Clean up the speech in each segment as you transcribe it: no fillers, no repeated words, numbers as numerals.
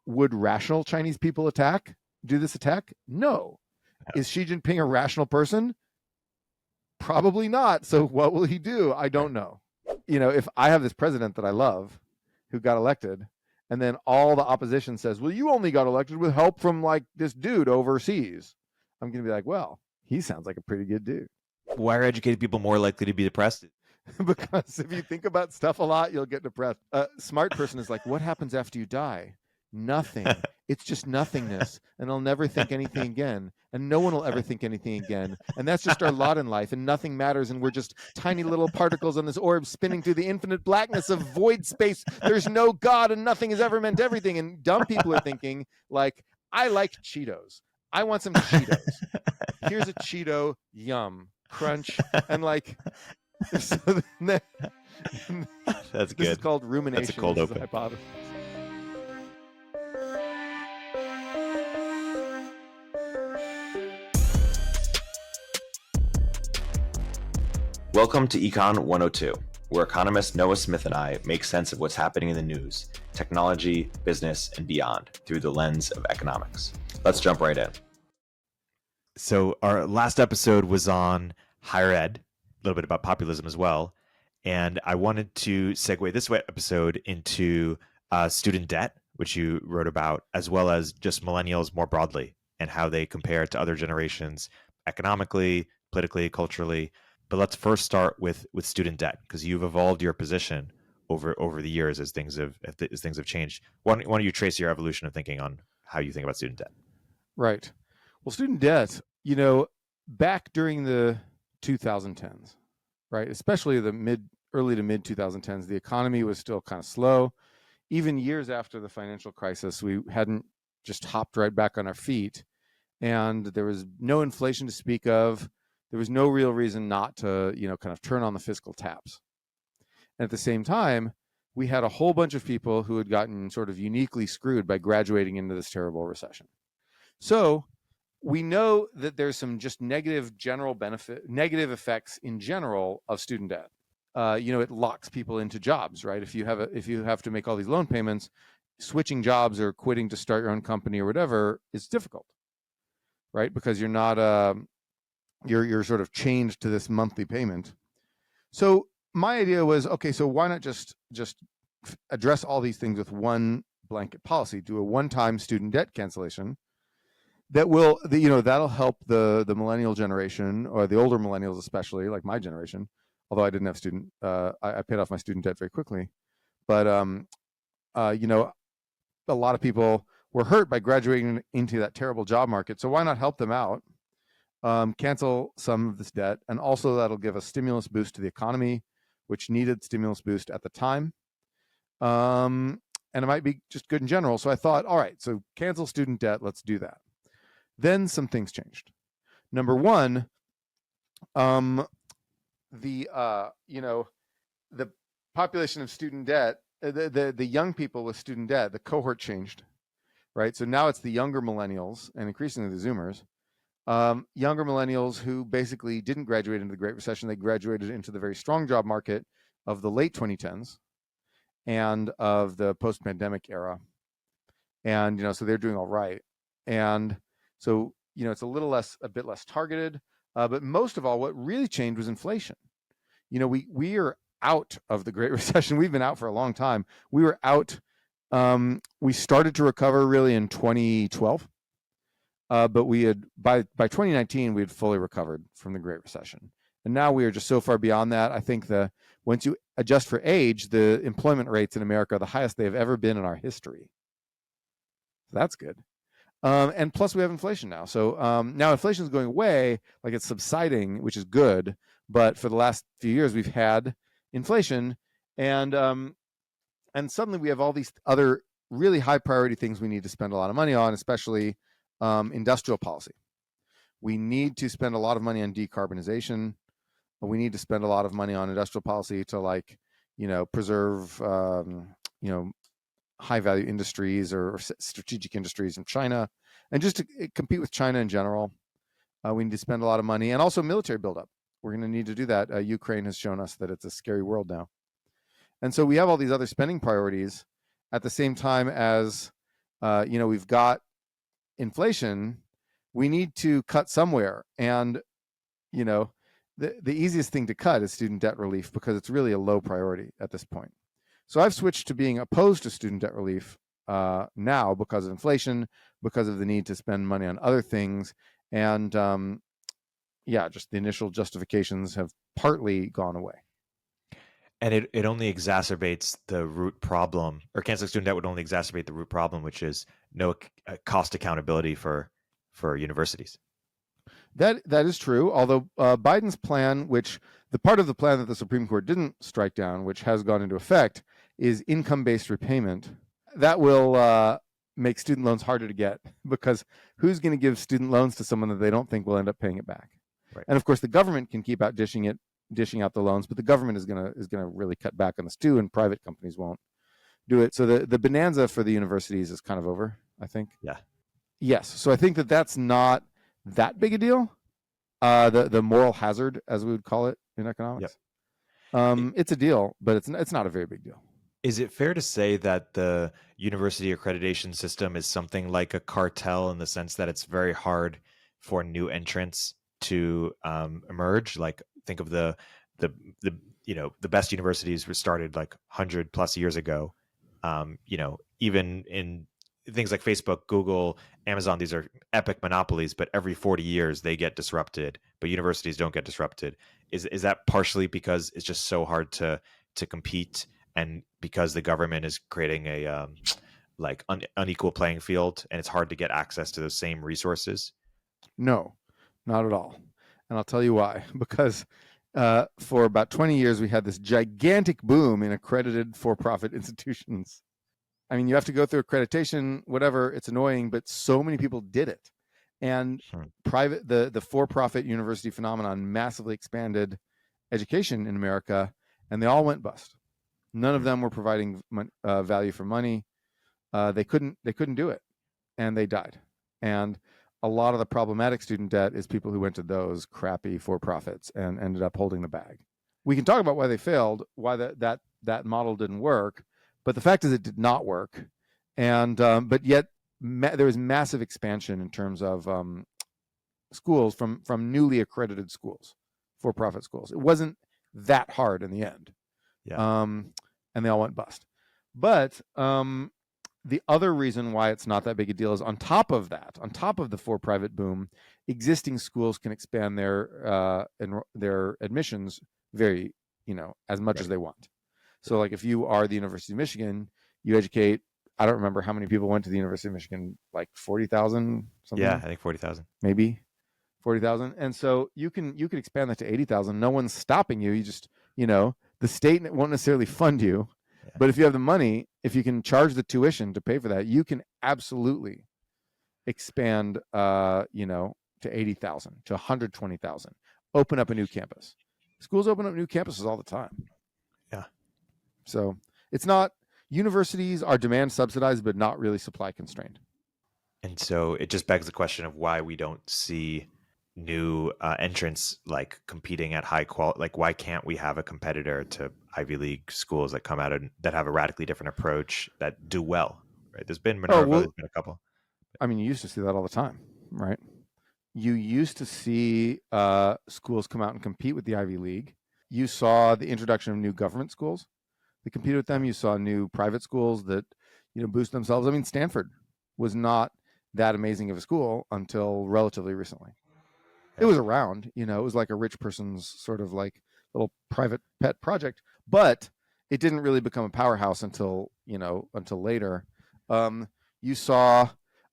would rational Chinese people do this attack? No. Is Xi Jinping a rational person? Probably not. So what will he do? I don't know. If I have this president that I love who got elected, and then all the opposition says, well, you only got elected with help from like this dude overseas, I'm going to be like, well, he sounds like a pretty good dude. Why are educated people more likely to be depressed? Because if you think about stuff a lot, you'll get depressed. A smart person is like, what happens after you die? Nothing. It's just nothingness, and I'll never think anything again, and no one will ever think anything again, and that's just our lot in life, and nothing matters, and we're just tiny little particles on this orb spinning through the infinite blackness of void space. There's no God, and nothing has ever meant everything. And dumb people are thinking like, I like Cheetos. I want some Cheetos. Here's a Cheeto, yum, crunch, and like. So That's good. This is called rumination. That's a cold open. Hypothesis. Welcome to Econ 102, where economist Noah Smith and I make sense of what's happening in the news, technology, business, and beyond through the lens of economics. Let's jump right in. So our last episode was on higher ed, a little bit about populism as well. And I wanted to segue this episode into student debt, which you wrote about, as well as just millennials more broadly and how they compare to other generations economically, politically, culturally. But let's first start with student debt, because you've evolved your position over the years as things have changed. Why don't you trace your evolution of thinking on how you think about student debt? Right. Well, student debt, back during the 2010s, right? Especially the early to mid 2010s, the economy was still kind of slow. Even years after the financial crisis, we hadn't just hopped right back on our feet, and there was no inflation to speak of. There was no real reason not to, kind of turn on the fiscal taps. And at the same time, we had a whole bunch of people who had gotten sort of uniquely screwed by graduating into this terrible recession. So we know that there's some just negative effects in general of student debt. It locks people into jobs, right? If you have to make all these loan payments, switching jobs or quitting to start your own company or whatever is difficult, right? Because you're not you're sort of chained to this monthly payment. So my idea was, okay, so why not just address all these things with one blanket policy? Do a one-time student debt cancellation that will, that'll help the millennial generation, or the older millennials especially, like my generation. Although I didn't have I paid off my student debt very quickly, but a lot of people were hurt by graduating into that terrible job market. So why not help them out? Cancel some of this debt, and also that'll give a stimulus boost to the economy, which needed stimulus boost at the time. And it might be just good in general. So I thought, all right, so cancel student debt, let's do that. Then some things changed. Number one, the population of student debt, the young people with student debt, the cohort changed, right? So now it's the younger millennials, and increasingly the Zoomers, younger millennials who basically didn't graduate into the Great Recession. They graduated into the very strong job market of the late 2010s and of the post-pandemic era. And, so they're doing all right. And so, it's a bit less targeted. But most of all, what really changed was inflation. We are out of the Great Recession. We've been out for a long time. We were out. We started to recover really in 2012. But we had by 2019 we had fully recovered from the Great Recession, and now we are just so far beyond that. I think once you adjust for age, the employment rates in America are the highest they have ever been in our history. So that's good, and plus we have inflation now. So now inflation is going away, like it's subsiding, which is good. But for the last few years we've had inflation, and suddenly we have all these other really high priority things we need to spend a lot of money on, especially industrial policy. We need to spend a lot of money on decarbonization. We need to spend a lot of money on industrial policy to preserve, high value industries or strategic industries in China, and just to compete with China in general. We need to spend a lot of money, and also military buildup. We're going to need to do that. Ukraine has shown us that it's a scary world now. And so we have all these other spending priorities at the same time as We've got inflation. We need to cut somewhere. And, the easiest thing to cut is student debt relief because it's really a low priority at this point. So I've switched to being opposed to student debt relief now because of inflation, because of the need to spend money on other things. And just the initial justifications have partly gone away. And it only exacerbates the root problem, or canceling student debt would only exacerbate the root problem, which is no cost accountability for universities. That is true. Although Biden's plan, which the part of the plan that the Supreme Court didn't strike down, which has gone into effect, is income-based repayment. That will make student loans harder to get because who's going to give student loans to someone that they don't think will end up paying it back? Right. And of course, the government can keep out dishing out the loans, but the government is gonna really cut back on this too, and private companies won't do it. So the bonanza for the universities is kind of over, I think. Yeah. Yes. So I think that's not that big a deal. The moral hazard, as we would call it in economics. Yep. It's a deal, but it's not a very big deal. Is it fair to say that the university accreditation system is something like a cartel in the sense that it's very hard for new entrants to emerge? Like, think of the best universities were started like 100+ years ago. Even in things like Facebook, Google, Amazon, these are epic monopolies, but every 40 years they get disrupted, but universities don't get disrupted. Is that partially because it's just so hard to compete, and because the government is creating a unequal playing field, and it's hard to get access to those same resources? No, not at all. And I'll tell you why. Because for about 20 years, we had this gigantic boom in accredited for-profit institutions. I mean, you have to go through accreditation, whatever. It's annoying, but so many people did it. And the for-profit university phenomenon massively expanded education in America, and they all went bust. None of them were providing value for money. They couldn't do it, and they died. And a lot of the problematic student debt is people who went to those crappy for-profits and ended up holding the bag. We can talk about why they failed, why that model didn't work, but the fact is it did not work. And but yet there was massive expansion in terms of schools from newly accredited schools, for-profit schools. It wasn't that hard in the end. Yeah. And they all went bust. But the other reason why it's not that big a deal is on top of the for-profit boom, existing schools can expand their admissions very, as much as they want. So like if you are the University of Michigan, you educate, I don't remember how many people went to the University of Michigan, like 40,000 something. Yeah, I think 40,000. Maybe 40,000. And so you can expand that to 80,000. No one's stopping you. You just, the state won't necessarily fund you. Yeah. But if you have the money, if you can charge the tuition to pay for that, you can absolutely expand, to 80,000, to 120,000, open up a new campus. Schools open up new campuses all the time. Yeah. So it's not, universities are demand subsidized, but not really supply constrained. And so it just begs the question of why we don't see new entrants like competing at high quality. Like, why can't we have a competitor to Ivy League schools that come out and that have a radically different approach that do well? Right? There's been Minerva, there's been a couple. I mean, you used to see that all the time, right? You used to see schools come out and compete with the Ivy League. You saw the introduction of new government schools that competed with them. You saw new private schools that, boost themselves. I mean, Stanford was not that amazing of a school until relatively recently. It was around, it was like a rich person's sort of like little private pet project, but it didn't really become a powerhouse until later. You saw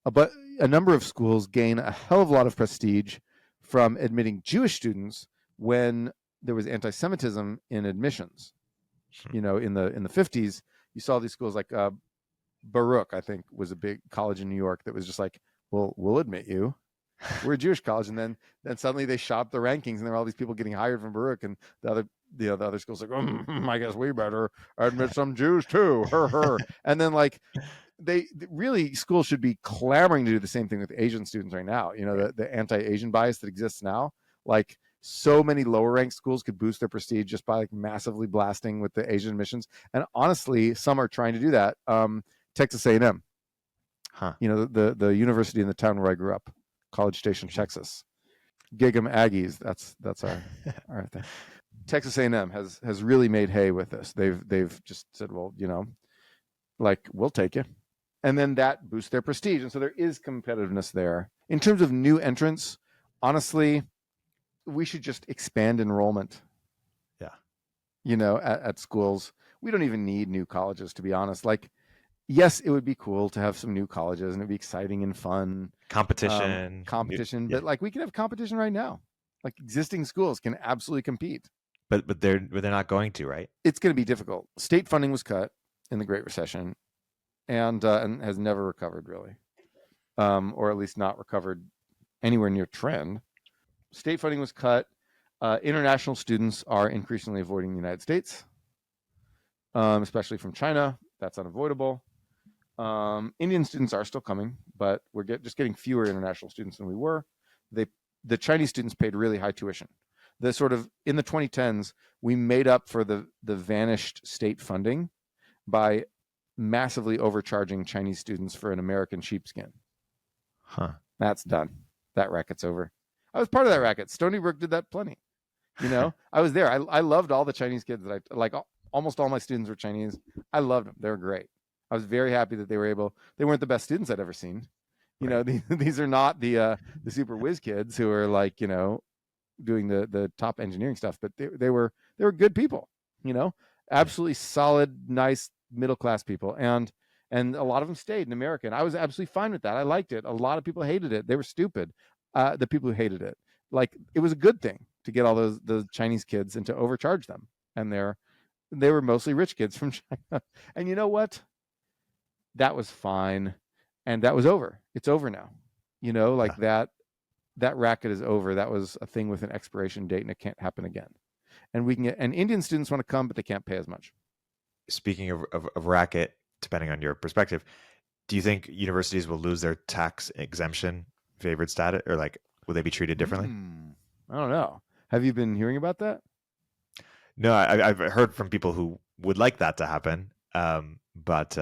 a number of schools gain a hell of a lot of prestige from admitting Jewish students when there was anti-Semitism in admissions. In the 50s, you saw these schools like Baruch, I think, was a big college in New York that was just like, well, we'll admit you. We're a Jewish college, and then suddenly they shot the rankings, and there were all these people getting hired from Baruch, and the other schools like, I guess we better admit some Jews too. And then like they really, schools should be clamoring to do the same thing with Asian students right now. The anti-Asian bias that exists now, like so many lower ranked schools could boost their prestige just by like massively blasting with the Asian admissions. And honestly, some are trying to do that. Texas A&M You know, the university in the town where I grew up, College Station, Texas. Gig'em Aggies. That's our thing. Texas A&M has really made hay with this. They've just said, well, you know, like, we'll take you. And then that boosts their prestige. And so there is competitiveness there. In terms of new entrants, honestly, we should just expand enrollment. Yeah. You know, at schools. We don't even need new colleges, to be honest. Like, yes, it would be cool to have some new colleges and it'd be exciting and fun. Competition. But like, we can have competition right now. Like, existing schools can absolutely compete. But they're not going to, right? It's going to be difficult. State funding was cut in the Great Recession, and has never recovered really, or at least not recovered anywhere near trend. State funding was cut. International students are increasingly avoiding the United States, especially from China. That's unavoidable. Indian students are still coming, but we're just getting fewer international students than we were. The Chinese students paid really high tuition. The sort of in the 2010s, we made up for the vanished state funding by massively overcharging Chinese students for an American sheepskin. That's done. That racket's over. I was part of that racket. Stony Brook did that plenty. You know, I was there. I loved all the Chinese kids that I like. Almost all my students were Chinese. I loved them. They were great. I was very happy that they weren't the best students I'd ever seen. You know, these are not the super whiz kids who are like, you know, doing the top engineering stuff, but they were good people, you know, absolutely solid, nice middle-class people. And a lot of them stayed in America. And I was absolutely fine with that. I liked it. A lot of people hated it. They were stupid. The people who hated it, like, it was a good thing to get all those Chinese kids and to overcharge them. And they were mostly rich kids from China. And you know what? That was fine. And that was over. It's over now. You know, like that racket is over. That was a thing with an expiration date, and it can't happen again. And Indian students want to come, but they can't pay as much. Speaking of racket, depending on your perspective, do you think universities will lose their tax exemption favored status, or like, will they be treated differently? I don't know. Have you been hearing about that? No, I've heard from people who would like that to happen. But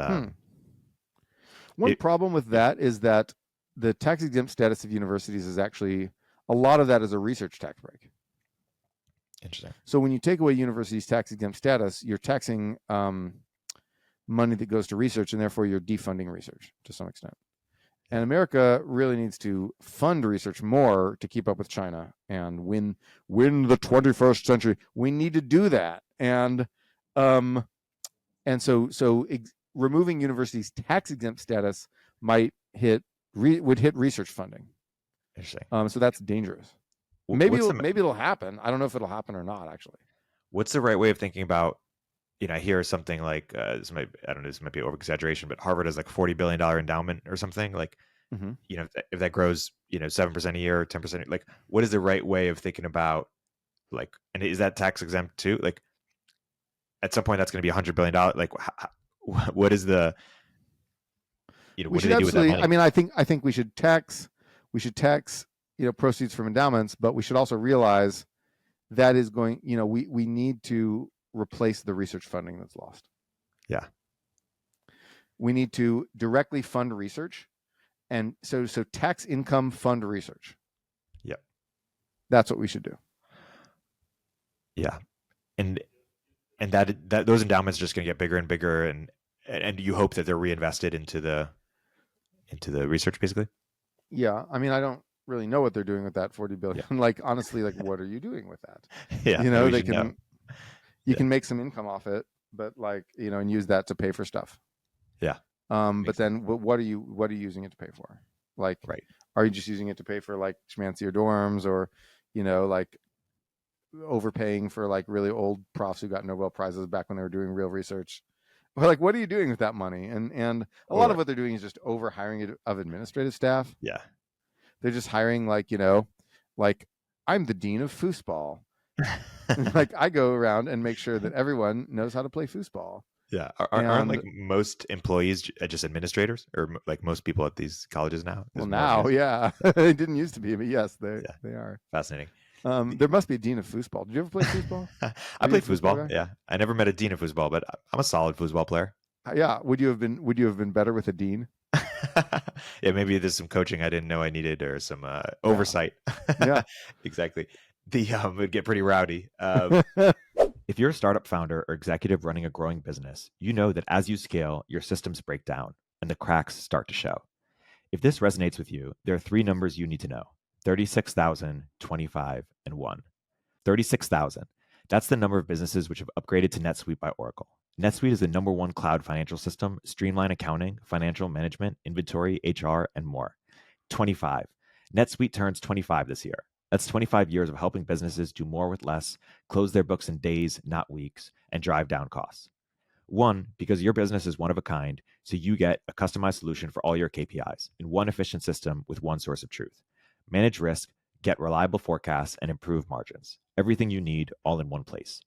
one problem with that is that the tax exempt status of universities is actually, a lot of that is a research tax break. Interesting. So when you take away universities' tax exempt status, you're taxing money that goes to research, and therefore you're defunding research to some extent. And America really needs to fund research more to keep up with China and win the 21st century. We need to do that. And so removing universities' tax exempt status would hit research funding. Interesting. So that's dangerous. Maybe it'll happen. I don't know if it'll happen or not, actually. What's the right way of thinking about, you know, I hear something like, this might be over exaggeration, but Harvard has like $40 billion endowment or something, like, you know, if that grows, you know, 7% a year, 10%, like, what is the right way of thinking about, like, and is that tax exempt too? Like, at some point that's going to be $100 billion. Like, what is the, you know, what do they do with that money? I mean, I think we should tax, you know, proceeds from endowments, but we should also realize that is going, you know, we need to replace the research funding that's lost. Yeah. We need to directly fund research. And so tax income fund research. Yep. That's what we should do. Yeah. And that those endowments are just going to get bigger and bigger, and you hope that they're reinvested into the research, basically. Yeah. I mean, I don't really know what they're doing with that 40 billion. Yeah. Like, honestly, like, what are you doing with that? Yeah. You know, you can make some income off it, but, like, you know, and use that to pay for stuff. Yeah. But then what are you using it to pay for? Like, right. Are you just using it to pay for, like, schmancier dorms, or, you know, like, overpaying for, like, really old profs who got Nobel Prizes back when they were doing real research? Or, like, what are you doing with that money? And a lot of what they're doing is just over hiring of administrative staff. Yeah. They're just hiring, like, you know, like, I'm the dean of foosball. Like, I go around and make sure that everyone knows how to play foosball. Yeah. Aren't like most employees just administrators, or like most people at these colleges now? Well, now, yeah. It didn't used to be, but yes, they are. Fascinating. There must be a dean of foosball. Did you ever play foosball? I played foosball. Yeah. I never met a dean of foosball, but I'm a solid foosball player. Yeah. Would you have been better with a dean? Yeah, maybe there's some coaching I didn't know I needed, or some oversight. Yeah. Exactly. It would get pretty rowdy. If you're a startup founder or executive running a growing business, you know that as you scale, your systems break down and the cracks start to show. If this resonates with you, there are 3 numbers you need to know: 36,000, 25, and 1. 36,000. That's the number of businesses which have upgraded to NetSuite by Oracle. NetSuite is the #1 cloud financial system, streamline accounting, financial management, inventory, HR, and more. 25. NetSuite turns 25 this year. That's 25 years of helping businesses do more with less, close their books in days, not weeks, and drive down costs. 1, because your business is one of a kind, so you get a customized solution for all your KPIs in one efficient system with one source of truth. Manage risk, get reliable forecasts, and improve margins. Everything you need all in one place.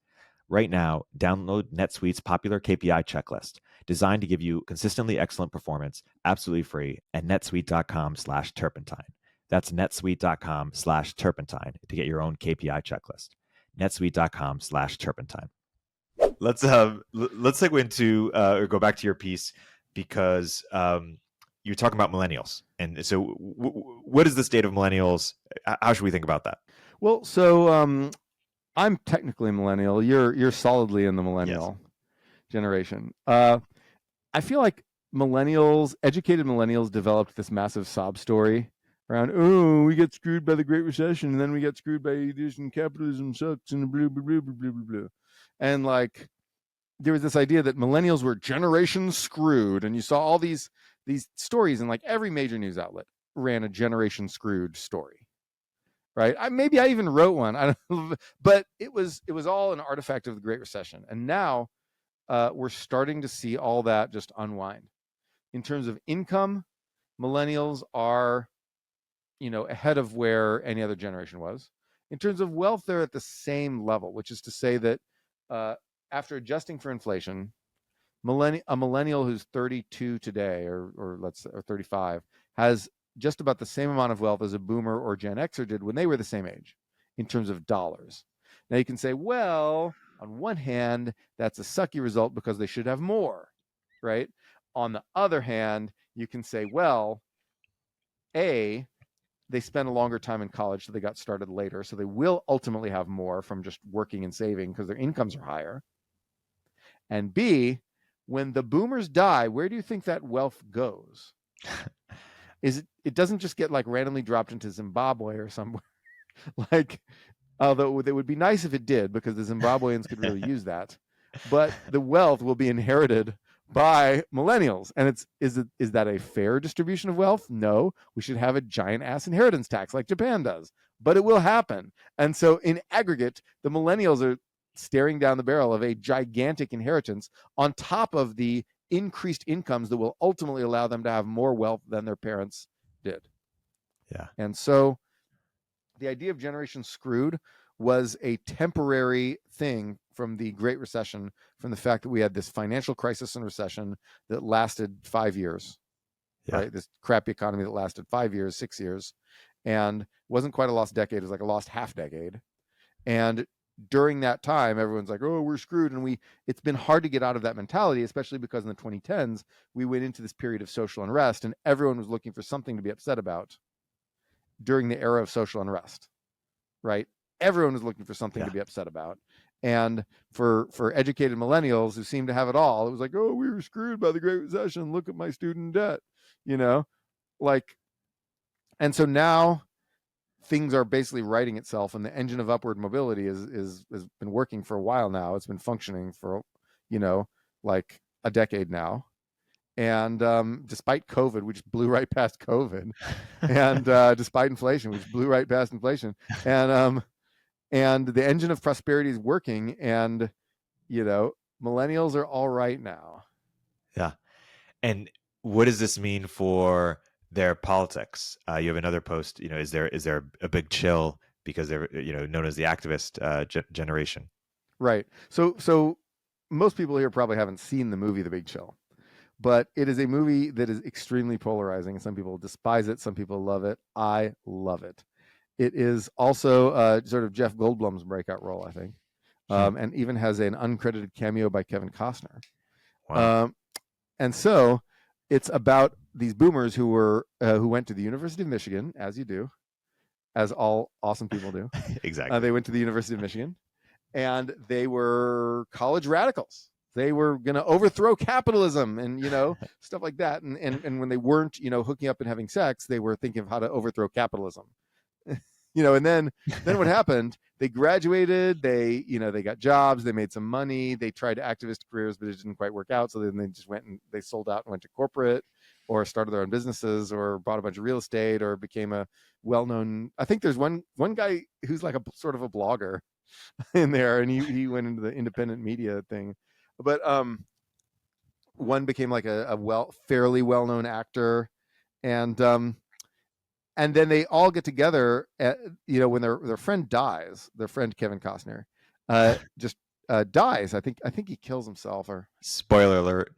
Right now, download NetSuite's popular KPI checklist, designed to give you consistently excellent performance, absolutely free, at netsuite.com/turpentine. That's netsuite.com/turpentine to get your own KPI checklist. netsuite.com/turpentine. Let's segue into or go back to your piece, because you're talking about millennials, and so what is the state of millennials? How should we think about that? Well, so I'm technically a millennial. You're solidly in the millennial generation. I feel like educated millennials, developed this massive sob story around, oh, we get screwed by the Great Recession, and then we get screwed by addition, capitalism sucks, and blah, blah, blah, blah, blah, blah, blah. And like, there was this idea that millennials were generation screwed, and you saw all these stories, and like every major news outlet ran a generation screwed story, right? Maybe I even wrote one, I don't know, but it was all an artifact of the Great Recession. And now we're starting to see all that just unwind. In terms of income, millennials are, ahead of where any other generation was. In terms of wealth, they're at the same level, which is to say that after adjusting for inflation, a millennial who's 32 today, or 35, has just about the same amount of wealth as a boomer or Gen Xer did when they were the same age in terms of dollars. Now you can say, well, on one hand, that's a sucky result because they should have more, right? On the other hand, you can say, well, A, they spent a longer time in college, so they got started later, so they will ultimately have more from just working and saving because their incomes are higher. And B, when the boomers die, where do you think that wealth goes? It doesn't just get like randomly dropped into Zimbabwe or somewhere. Like, although it would be nice if it did, because the Zimbabweans could really use that. But the wealth will be inherited by millennials. And is that a fair distribution of wealth? No, we should have a giant ass inheritance tax like Japan does, but it will happen. And so in aggregate, the millennials are staring down the barrel of a gigantic inheritance on top of the increased incomes that will ultimately allow them to have more wealth than their parents did. Yeah. And so the idea of generation screwed was a temporary thing from the Great Recession, from the fact that we had this financial crisis and recession that lasted 5 years, right? This crappy economy that lasted 5 years, 6 years, and wasn't quite a lost decade. It was like a lost half decade. And during that time, everyone's like, oh, we're screwed. And it's been hard to get out of that mentality, especially because in the 2010s, we went into this period of social unrest, and everyone was looking for something to be upset about during the era of social unrest, right? Everyone was looking for something to be upset about. And for educated millennials who seem to have it all, it was like, oh, we were screwed by the Great Recession. Look at my student debt, like, and so now things are basically righting itself, and the engine of upward mobility has been working for a while now. It's been functioning for, like a decade now. And despite COVID, we just blew right past COVID, and despite inflation, we just blew right past inflation. And the engine of prosperity is working, and millennials are all right now. Yeah. And what does this mean for their politics? You have another post. Is there a big chill because they're known as the activist generation? Right. So most people here probably haven't seen the movie The Big Chill, but it is a movie that is extremely polarizing. Some people despise it. Some people love it. I love it. It is also sort of Jeff Goldblum's breakout role, I think, and even has an uncredited cameo by Kevin Costner. Wow. And so it's about these boomers who went to the University of Michigan, as you do, as all awesome people do. Exactly. They went to the University of Michigan, and they were college radicals. They were going to overthrow capitalism and, stuff like that. And when they weren't, hooking up and having sex, they were thinking of how to overthrow capitalism. And then what happened? They graduated, they got jobs, they made some money, they tried activist careers, but it didn't quite work out. So then they just went and they sold out and went to corporate, or started their own businesses, or bought a bunch of real estate, or became a well-known. I think there's one guy who's like a sort of a blogger in there, and he went into the independent media thing. But one became like a fairly well-known actor, and then they all get together when their friend dies, their friend Kevin Costner just dies. I think he kills himself, or spoiler alert.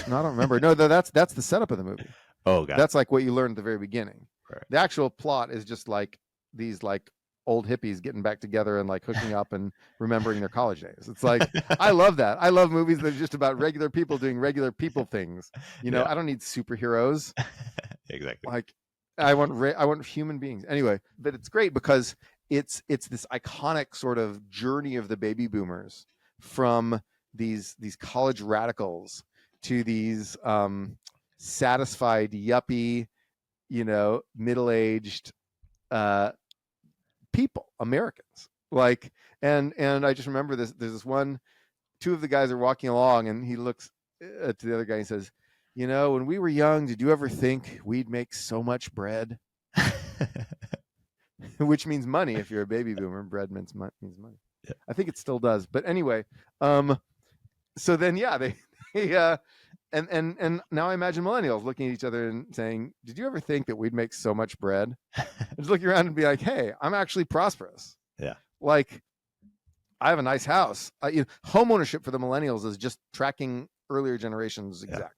No, I don't remember. No, that's the setup of the movie. Oh, God. That's like what you learn at the very beginning. Right. The actual plot is just like these like old hippies getting back together and like hooking up and remembering their college days. It's like, I love that. I love movies that are just about regular people doing regular people things. Yeah. I don't need superheroes. Exactly. Like, I want human beings. Anyway, but it's great because it's this iconic sort of journey of the baby boomers from these college radicals to these satisfied yuppie, middle-aged people, Americans. Like, and I just remember this. There's this one. Two of the guys are walking along, and he looks to the other guy and says, when we were young, did you ever think we'd make so much bread? Which means money. If you're a baby boomer, bread means money. Yeah. I think it still does. But anyway, so then, they and now I imagine millennials looking at each other and saying, did you ever think that we'd make so much bread? Just looking around and be like, hey, I'm actually prosperous. Yeah. Like, I have a nice house. Home ownership for the millennials is just tracking earlier generations. Exactly. Yeah.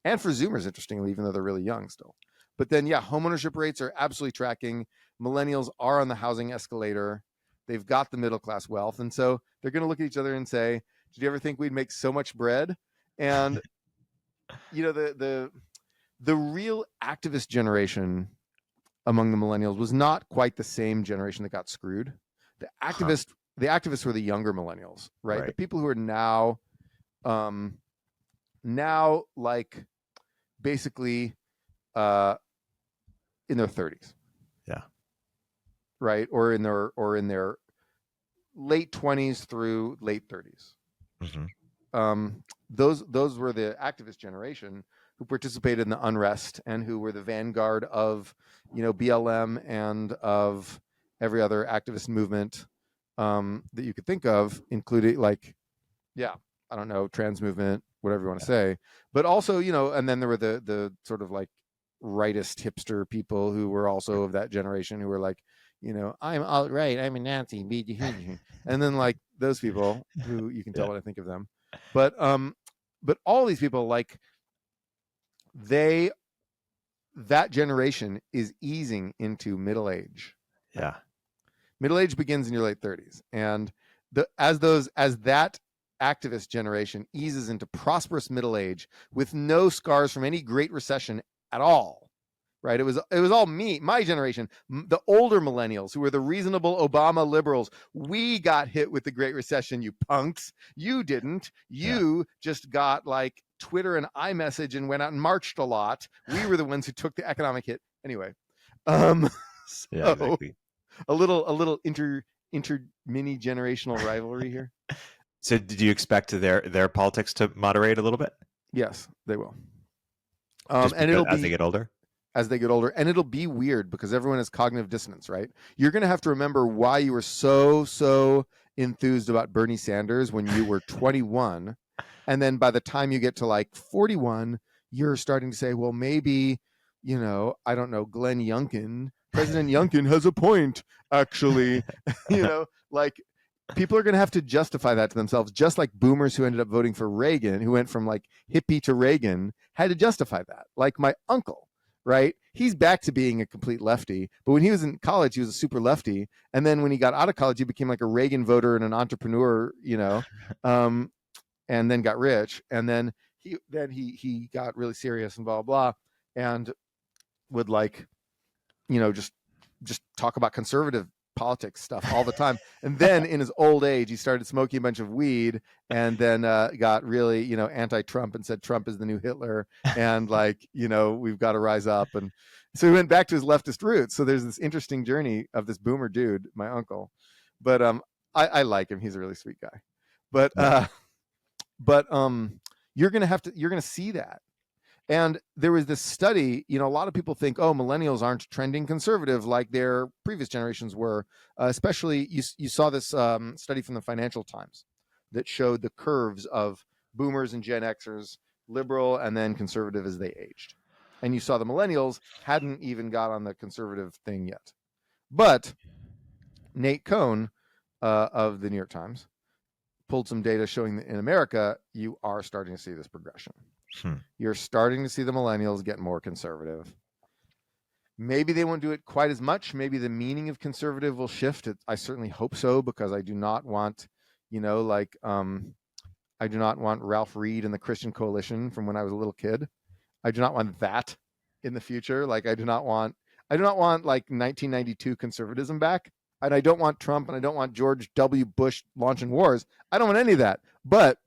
And for Zoomers, interestingly, even though they're really young still. But then, home ownership rates are absolutely tracking. Millennials are on the housing escalator. They've got the middle class wealth. And so they're going to look at each other and say, did you ever think we'd make so much bread? And, the real activist generation among the millennials was not quite the same generation that got screwed. The activists were the younger millennials, right? The people who are now like basically in their 30s. Yeah. Right. Or in their late 20s through late 30s. Mm-hmm. Those were the activist generation who participated in the unrest and who were the vanguard of, BLM and of every other activist movement that you could think of, including I don't know, trans movement, whatever you want to say, but also, and then there were the sort of like rightist hipster people who were also of that generation who were like, I'm alt-right, I'm a Nazi, and then like those people who you can tell what I think of them. But all these people, like that generation is easing into middle age. Yeah. Middle age begins in your late 30s. And as that activist generation eases into prosperous middle age with no scars from any great recession at all, right? It was all my generation, the older millennials who were the reasonable Obama liberals. We got hit with the Great Recession, you punks. You didn't. You just got like Twitter and iMessage and went out and marched a lot. We were the ones who took the economic hit. Anyway, exactly. A little inter mini generational rivalry here. So did you expect their politics to moderate a little bit? Yes, they will. And it'll be as they get older. And it'll be weird because everyone has cognitive dissonance, right? You're going to have to remember why you were so enthused about Bernie Sanders when you were 21. And then by the time you get to like 41, you're starting to say, well, maybe, I don't know, Glenn Youngkin, President Youngkin has a point, actually. Like people are going to have to justify that to themselves, just like boomers who ended up voting for Reagan, who went from like hippie to Reagan, had to justify that. Like my uncle, right? He's back to being a complete lefty, but when he was in college, he was a super lefty. And then when he got out of college, he became like a Reagan voter and an entrepreneur, and then got rich. And then he got really serious and blah, blah, blah. and would like, just talk about conservative politics stuff all the time. And then in his old age, he started smoking a bunch of weed, and then got really, anti-Trump and said Trump is the new Hitler, and like, we've got to rise up. And so he went back to his leftist roots. So there's this interesting journey of this boomer dude, my uncle. But I like him. He's a really sweet guy. But you're gonna see that. And there was this study, a lot of people think, oh, millennials aren't trending conservative like their previous generations were. Especially, you saw this study from the Financial Times that showed the curves of boomers and Gen Xers, liberal and then conservative as they aged. And you saw the millennials hadn't even got on the conservative thing yet. But Nate Cohn of the New York Times pulled some data showing that in America, you are starting to see this progression. You're starting to see the millennials get more conservative. Maybe they won't do it quite as much. Maybe the meaning of conservative will shift. I certainly hope so, because I do not want, I do not want Ralph Reed and the Christian Coalition from when I was a little kid. I do not want that in the future. Like, I do not want like 1992 conservatism back. And I don't want Trump, and I don't want George W. Bush launching wars. I don't want any of that. But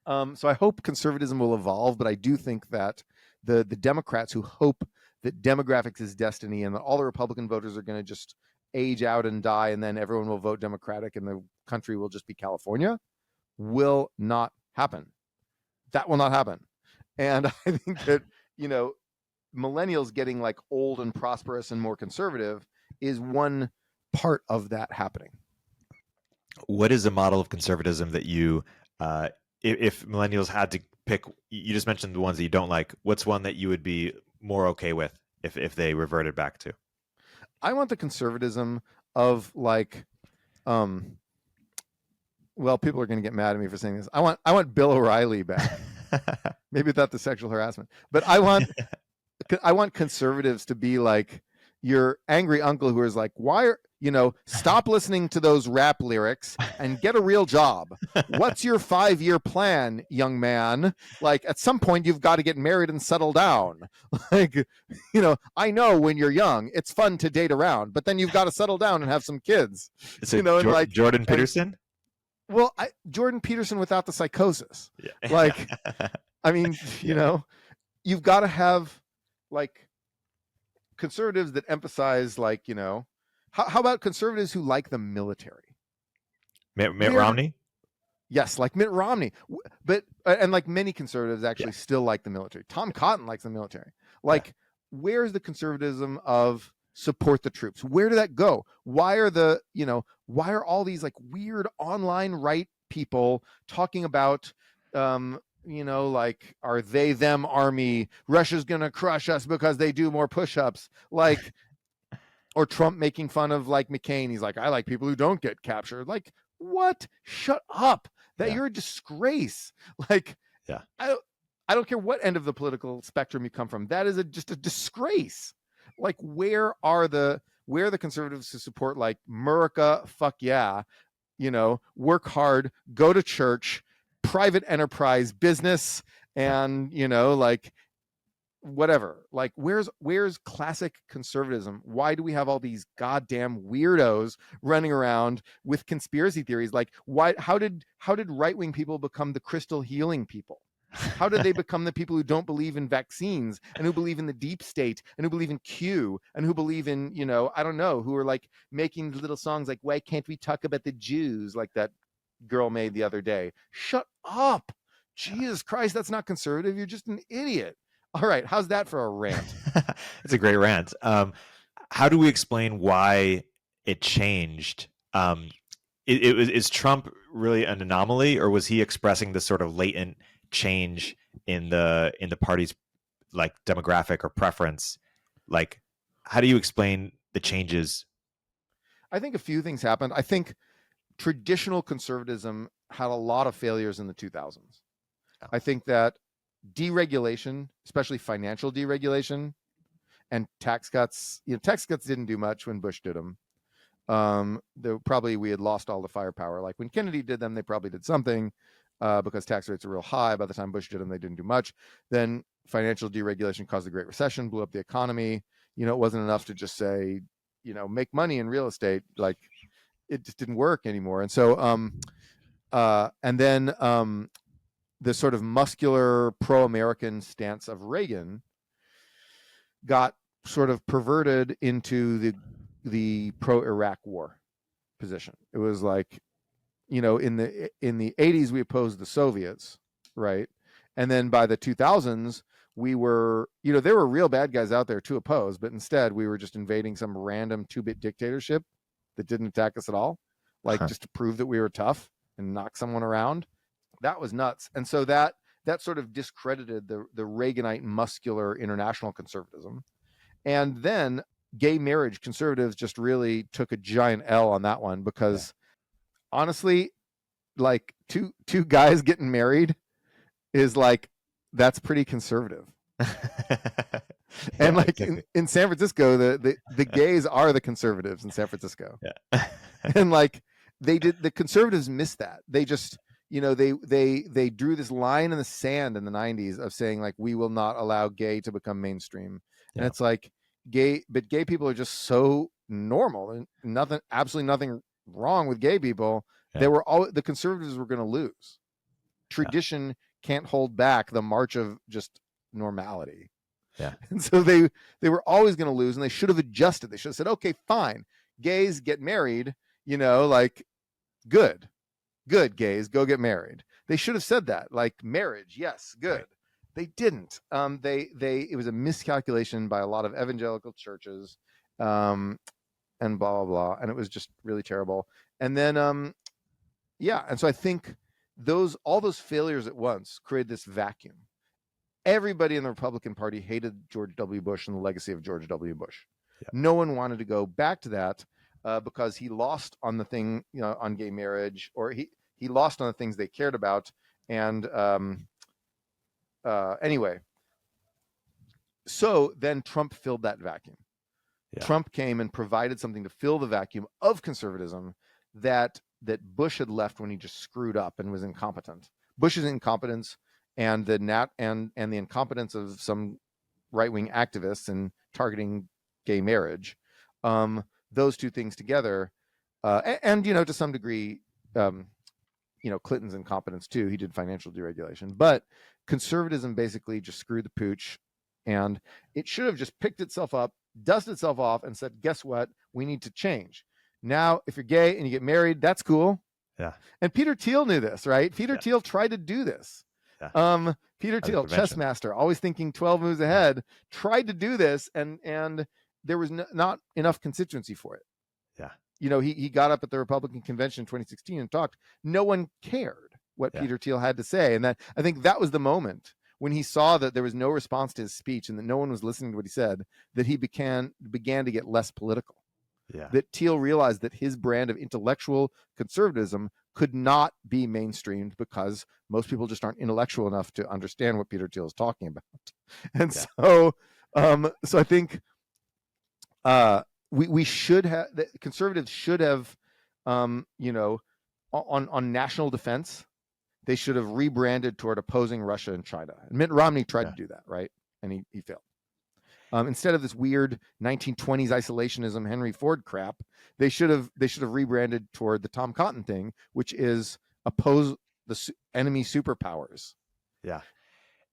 so I hope conservatism will evolve, but I do think that the Democrats who hope that demographics is destiny and that all the Republican voters are going to just age out and die, and then everyone will vote Democratic and the country will just be California, will not happen. That will not happen. And I think that, millennials getting like old and prosperous and more conservative is one part of that happening. What is a model of conservatism that you, if millennials had to pick, you just mentioned the ones that you don't like, what's one that you would be more okay with if they reverted back to? I want the conservatism of like, well, people are going to get mad at me for saying this. I want Bill O'Reilly back. Maybe without the sexual harassment, but I want conservatives to be like your angry uncle who is like, why are, stop listening to those rap lyrics and get a real job. What's your 5-year plan, young man? Like, at some point you've got to get married and settle down. Like, I know when you're young, it's fun to date around, but then you've got to settle down and have some kids. So and like Jordan Peterson? Well, Jordan Peterson without the psychosis. Yeah. Like, I mean, you've got to have like conservatives that emphasize like, how about conservatives who like the military? Mitt Romney? Yes, like Mitt Romney. But and like many conservatives actually still like the military. Tom Cotton likes the military. Like, where's the conservatism of support the troops? Where did that go? Why are all these like weird online right people talking about like, are they them army? Russia's gonna crush us because they do more push-ups. Like, or Trump making fun of like McCain. He's like, I like people who don't get captured. Like, what? Shut up. You're a disgrace. Like, I don't care what end of the political spectrum you come from. That is just a disgrace. Like, where are the conservatives who support like America? Fuck yeah. Work hard, go to church, private enterprise, business, and like whatever. Like, where's classic conservatism? Why do we have all these goddamn weirdos running around with conspiracy theories? Like, how did right-wing people become the crystal healing people? How did they become the people who don't believe in vaccines and who believe in the deep state and who believe in Q and who believe in, I don't know, who are like making little songs like, why can't we talk about the Jews, like that girl made the other day? Shut up. Jesus Christ, that's not conservative. You're just an idiot. All right, how's that for a rant? It's a great rant. How do we explain why it changed? Is Trump really an anomaly, or was he expressing this sort of latent change in the party's like demographic or preference? Like, how do you explain the changes? I think a few things happened. I think traditional conservatism had a lot of failures in the 2000s. I think that deregulation, especially financial deregulation, and tax cuts. Tax cuts didn't do much when Bush did them. We had lost all the firepower. Like when Kennedy did them, they probably did something. because tax rates are real high. By the time Bush did them, they didn't do much. Then financial deregulation caused the Great Recession, blew up the economy. It wasn't enough to just say, make money in real estate. Like, it just didn't work anymore. And so, and then the sort of muscular pro-American stance of Reagan got sort of perverted into the pro-Iraq war position. It was like, in the 80s we opposed the Soviets, right? And then by the 2000s we were, there were real bad guys out there to oppose, but instead we were just invading some random 2-bit dictatorship that didn't attack us at all, like just to prove that we were tough and knock someone around. That was nuts. And so that sort of discredited the Reaganite muscular international conservatism. And then gay marriage, conservatives just really took a giant L on that one, because honestly, like two guys getting married is like, that's pretty conservative. And like exactly. in San Francisco, the gays are the conservatives in San Francisco. Yeah. And like the conservatives missed that. They just, they drew this line in the sand in the 90s of saying like, we will not allow gay to become mainstream. And it's like gay people are just so normal, and absolutely nothing wrong with gay people. They were the conservatives were going to lose. Tradition can't hold back the march of just normality. Yeah. And so they were always going to lose, and they should have adjusted. They should have said, okay, fine, gays get married, like good gays, go get married. They should have said that, like marriage, yes, good. Right. They didn't. It was a miscalculation by a lot of evangelical churches, and blah blah blah, and it was just really terrible. And then and so I think all those failures at once created this vacuum. Everybody in the Republican Party hated George W. Bush and the legacy of George W. Bush. Yeah. No one wanted to go back to that because he lost on the thing, on gay marriage, or he lost on the things they cared about. And anyway, so then Trump filled that vacuum. Yeah. Trump came and provided something to fill the vacuum of conservatism that Bush had left when he just screwed up and was incompetent. Bush's incompetence and the incompetence of some right-wing activists in targeting gay marriage, those two things together, and to some degree, Clinton's incompetence too. He did financial deregulation, but conservatism basically just screwed the pooch, and it should have just picked itself up, dusted itself off, and said, guess what? We need to change. Now, if you're gay and you get married, that's cool. Yeah. And Peter Thiel knew this, right? Peter Thiel tried to do this. Yeah. Peter Thiel, chess master, always thinking 12 moves ahead, tried to do this, and there was not enough constituency for it. Yeah. He got up at the Republican convention in 2016 and talked. No one cared what Peter Thiel had to say. And I think that was the moment when he saw that there was no response to his speech and that no one was listening to what he said, that he began to get less political. Yeah. That Thiel realized that his brand of intellectual conservatism could not be mainstreamed because most people just aren't intellectual enough to understand what Peter Thiel is talking about. And so I think we should have, the conservatives should have, on national defense, they should have rebranded toward opposing Russia and China. And Mitt Romney tried to do that, right? And he failed. Instead of this weird 1920s isolationism Henry Ford crap, they should have rebranded toward the Tom Cotton thing, which is oppose the enemy superpowers. Yeah.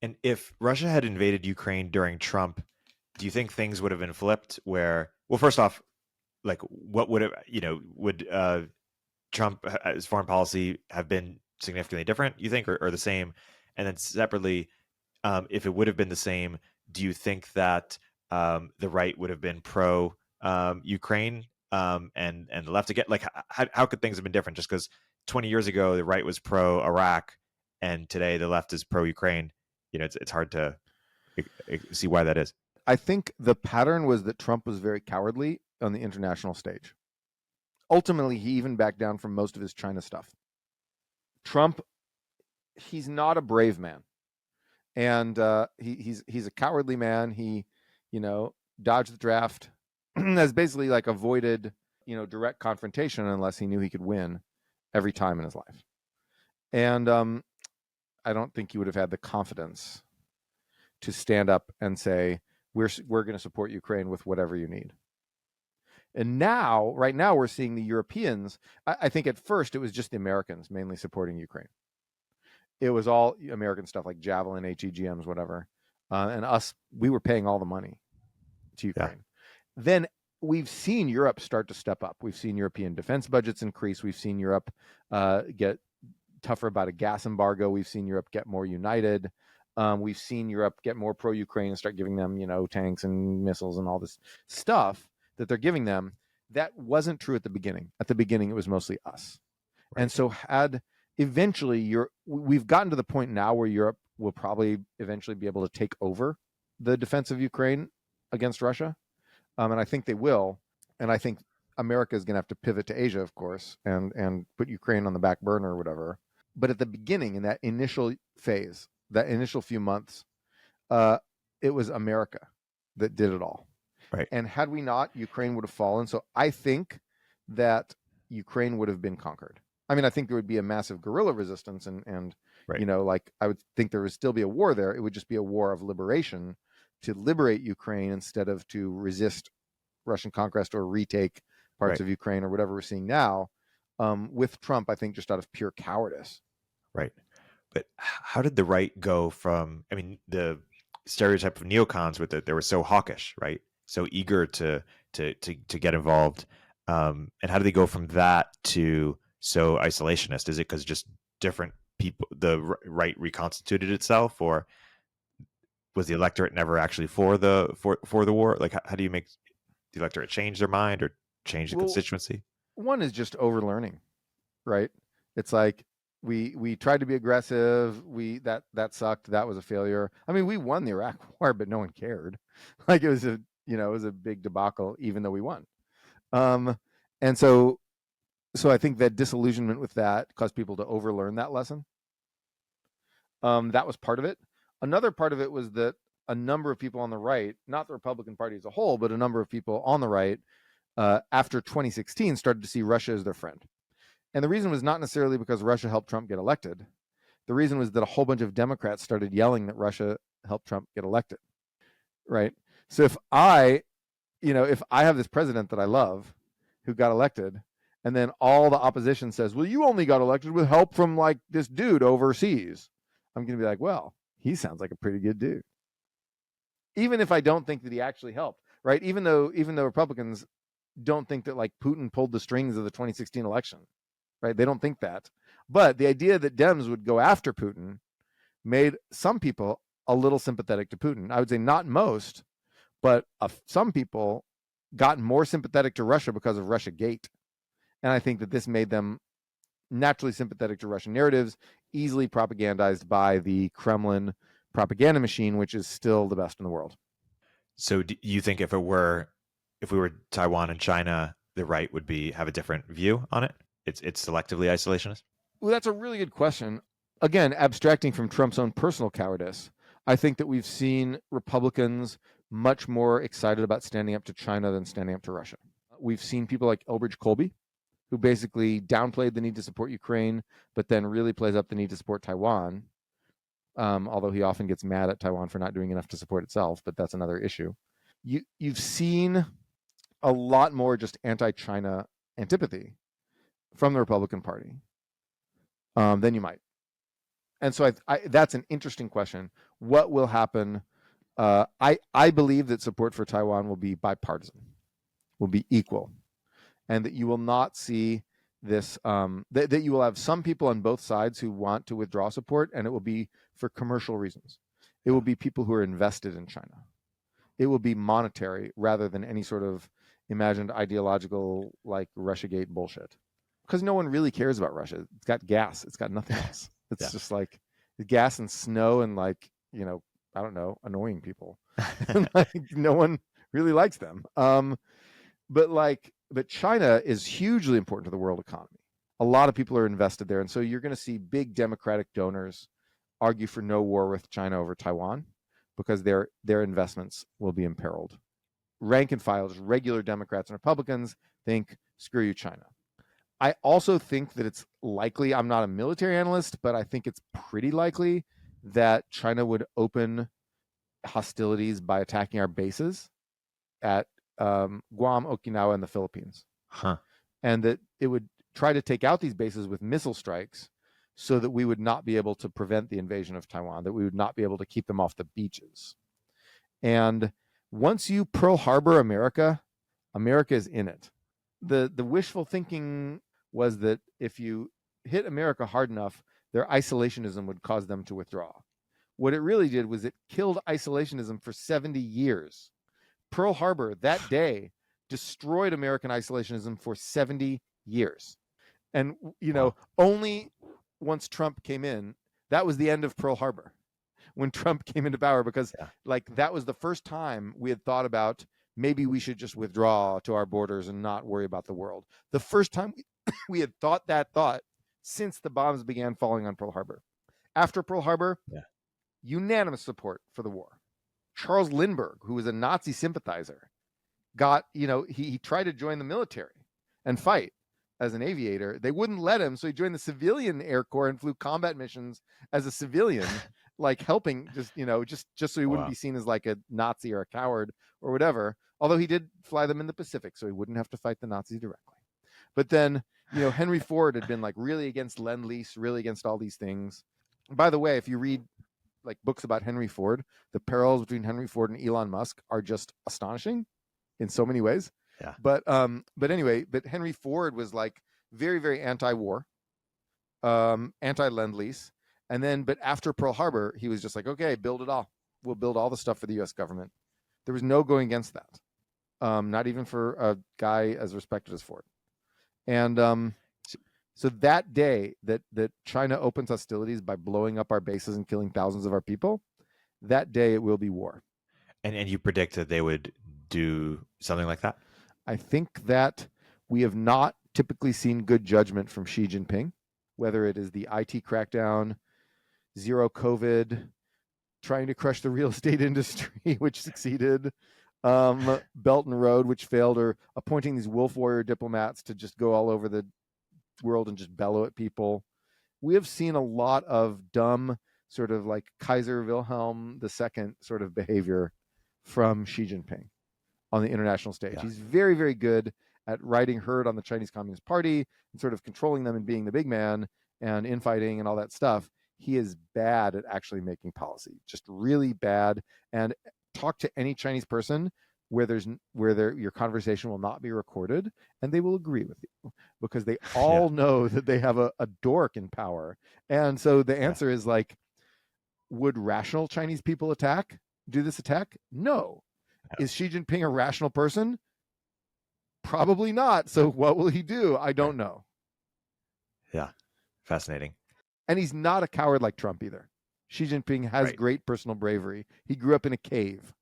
And if Russia had invaded Ukraine during Trump, do you think things would have been flipped where, well, first off, like what would have, would Trump's foreign policy have been significantly different, you think, or the same? And then separately, if it would have been the same, do you think that the right would have been pro Ukraine and the left again? Like, how could things have been different? Just because 20 years ago the right was pro Iraq and today the left is pro Ukraine, it's hard to see why that is. I think the pattern was that Trump was very cowardly on the international stage. Ultimately, he even backed down from most of his China stuff. Trump, he's not a brave man. And he's a cowardly man. He, dodged the draft, has basically like avoided, direct confrontation unless he knew he could win every time in his life. And I don't think he would have had the confidence to stand up and say, we're going to support Ukraine with whatever you need. And now, right now, we're seeing the Europeans. I think at first it was just the Americans mainly supporting Ukraine. It was all American stuff like Javelin, HEGMs, whatever. And us, we were paying all the money to Ukraine. Yeah. Then we've seen Europe start to step up. We've seen European defense budgets increase. We've seen Europe get tougher about a gas embargo. We've seen Europe get more united. We've seen Europe get more pro-Ukraine and start giving them, tanks and missiles and all this stuff that they're giving them. That wasn't true at the beginning. At the beginning, it was mostly us. Right. And so eventually we've gotten to the point now where Europe will probably eventually be able to take over the defense of Ukraine against Russia. And I think they will. And I think America is going to have to pivot to Asia, of course, and put Ukraine on the back burner or whatever. But at the beginning, in that initial phase, that initial few months, it was America that did it all. Right. And had we not, Ukraine would have fallen. So I think that Ukraine would have been conquered. I mean, I think there would be a massive guerrilla resistance and right. I would think there would still be a war there. It would just be a war of liberation to liberate Ukraine instead of to resist Russian conquest or retake parts of Ukraine or whatever we're seeing now. With Trump, I think just out of pure cowardice. Right. But how did the right go from, the stereotype of neocons with it, they were so hawkish, right? So eager to get involved. And how do they go from that to so isolationist? Is it because just different people, the right reconstituted itself, or was the electorate never actually for the war? Like, how do you make the electorate change their mind or change the constituency? One is just overlearning, right? It's like we tried to be aggressive. That sucked. That was a failure. I mean, we won the Iraq War, but no one cared. Like it was a big debacle, even though we won. And so I think that disillusionment with that caused people to overlearn that lesson. That was part of it. Another part of it was that a number of people on the right, not the Republican Party as a whole, but a number of people on the right, after 2016 started to see Russia as their friend. And the reason was not necessarily because Russia helped Trump get elected. The reason was that a whole bunch of Democrats started yelling that Russia helped Trump get elected, right? So if I have this president that I love who got elected, and then all the opposition says, well, you only got elected with help from like this dude overseas, I'm going to be like, well, he sounds like a pretty good dude. Even if I don't think that he actually helped, right? Even though Republicans don't think that like Putin pulled the strings of the 2016 election, right? They don't think that. But the idea that Dems would go after Putin made some people a little sympathetic to Putin. I would say not most, but some people got more sympathetic to Russia because of Russiagate. And I think that this made them naturally sympathetic to Russian narratives, easily propagandized by the Kremlin propaganda machine, which is still the best in the world. So do you think if we were Taiwan and China, the right would have a different view on it? It's selectively isolationist? Well, that's a really good question. Again, abstracting from Trump's own personal cowardice, I think that we've seen Republicans much more excited about standing up to China than standing up to Russia. We've seen people like Elbridge Colby, who basically downplayed the need to support Ukraine, but then really plays up the need to support Taiwan, although he often gets mad at Taiwan for not doing enough to support itself, but that's another issue. You've seen a lot more just anti-China antipathy from the Republican Party than you might. And so that's an interesting question. What will happen? I believe that support for Taiwan will be bipartisan, will be equal, and that you will not see this, that you will have some people on both sides who want to withdraw support, and it will be for commercial reasons. It will be people who are invested in China. It will be monetary rather than any sort of imagined ideological like Russiagate bullshit. Because no one really cares about Russia. It's got gas. It's got nothing else. It's just like gas and snow and like, I don't know, annoying people. Like, no one really likes them. But China is hugely important to the world economy. A lot of people are invested there. And so you're going to see big Democratic donors argue for no war with China over Taiwan because their investments will be imperiled. Rank and file, just regular Democrats and Republicans think, screw you, China. I also think that it's likely, I'm not a military analyst, but I think it's pretty likely that China would open hostilities by attacking our bases at Guam, Okinawa, and the Philippines. Huh. And that it would try to take out these bases with missile strikes so that we would not be able to prevent the invasion of Taiwan, that we would not be able to keep them off the beaches. And once you Pearl Harbor America, America is in it. The wishful thinking was that if you hit America hard enough, their isolationism would cause them to withdraw. What it really did was it killed isolationism for 70 years. Pearl Harbor that day destroyed American isolationism for 70 years. And, only once Trump came in, that was the end of Pearl Harbor when Trump came into power, because that was the first time we had thought about maybe we should just withdraw to our borders and not worry about the world. The first time we had thought that thought since the bombs began falling on Pearl Harbor. After Pearl Harbor, unanimous support for the war. Charles Lindbergh, who was a Nazi sympathizer, got, he tried to join the military and fight as an aviator. They wouldn't let him, so he joined the civilian Air Corps and flew combat missions as a civilian, like helping just so he wouldn't be seen as like a Nazi or a coward or whatever. Although he did fly them in the Pacific, so he wouldn't have to fight the Nazis directly. But then, Henry Ford had been like really against Lend-Lease, really against all these things. By the way, if you read like books about Henry Ford, the parallels between Henry Ford and Elon Musk are just astonishing in so many ways. Yeah. But anyway, Henry Ford was like very, very anti-war, anti-Lend-Lease. And then, but after Pearl Harbor, he was just like, okay, build it all. We'll build all the stuff for the US government. There was no going against that. Not even for a guy as respected as Ford. And so that day that China opens hostilities by blowing up our bases and killing thousands of our people, that day it will be war. And you predict that they would do something like that? I think that we have not typically seen good judgment from Xi Jinping, whether it is the IT crackdown, zero COVID, trying to crush the real estate industry, which succeeded, Belt and Road, which failed, or appointing these wolf warrior diplomats to just go all over the world and just bellow at people. We have seen a lot of dumb, sort of like Kaiser Wilhelm II sort of behavior from Xi Jinping on the international stage. Yeah. He's very, very good at riding herd on the Chinese Communist Party and sort of controlling them and being the big man and infighting and all that stuff. He is bad at actually making policy, just really bad. And talk to any Chinese person where your conversation will not be recorded, and they will agree with you because they all know that they have a dork in power. And so the answer is like, would rational Chinese people do this attack? No. Is Xi Jinping a rational person? Probably not. So what will he do? I don't know. Yeah. Fascinating. And he's not a coward like Trump either. Xi Jinping has great personal bravery. He grew up in a cave.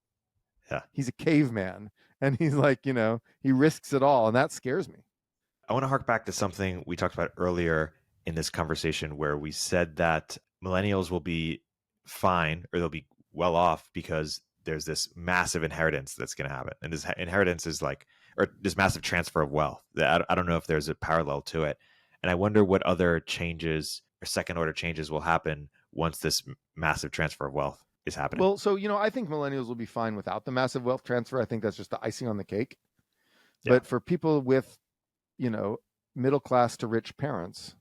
Yeah. He's a caveman. And he's like, he risks it all. And that scares me. I want to hark back to something we talked about earlier in this conversation where we said that millennials will be fine, or they'll be well off because there's this massive inheritance that's going to happen. And this inheritance is like, or this massive transfer of wealth. I don't know if there's a parallel to it. And I wonder what other changes or second order changes will happen once this massive transfer of wealth is happening. Well, so, I think millennials will be fine without the massive wealth transfer. I think that's just the icing on the cake. Yeah. But for people with, middle class to rich parents,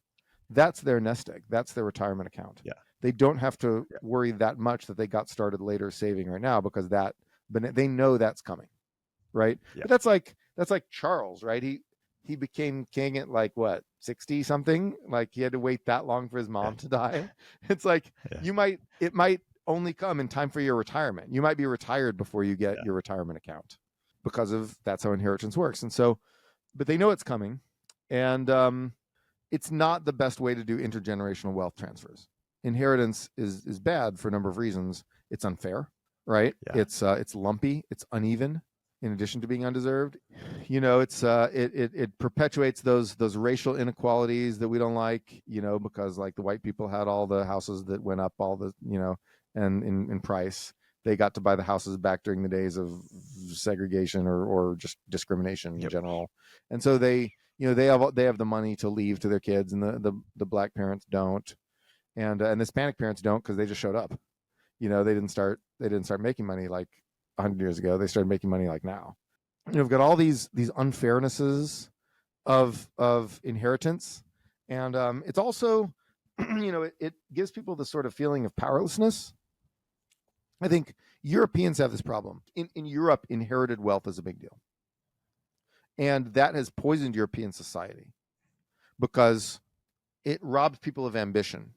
that's their nest egg. That's their retirement account. Yeah. They don't have to worry that much that they got started later saving right now because but they know that's coming. Right. Yeah. But that's like Charles, right? He became king at like what, 60 something? Like he had to wait that long for his mom to die. It's like it might only come in time for your retirement. You might be retired before you get your retirement account because that's how inheritance works. And so, but they know it's coming, and it's not the best way to do intergenerational wealth transfers. Inheritance is bad for a number of reasons. It's unfair, right? Yeah. It's lumpy, it's uneven. In addition to being undeserved, it perpetuates those racial inequalities that we don't like, because like the white people had all the houses that went up all the, and in price, they got to buy the houses back during the days of segregation or just discrimination in general. And so they they have the money to leave to their kids, and the black parents don't, and the Hispanic parents don't because they just showed up. They didn't start making money like 100 years ago. They started making money like now. We've got all these unfairnesses of inheritance, and it's also it gives people the sort of feeling of powerlessness. I think Europeans have this problem. In Europe, inherited wealth is a big deal, and that has poisoned European society because it robs people of ambition,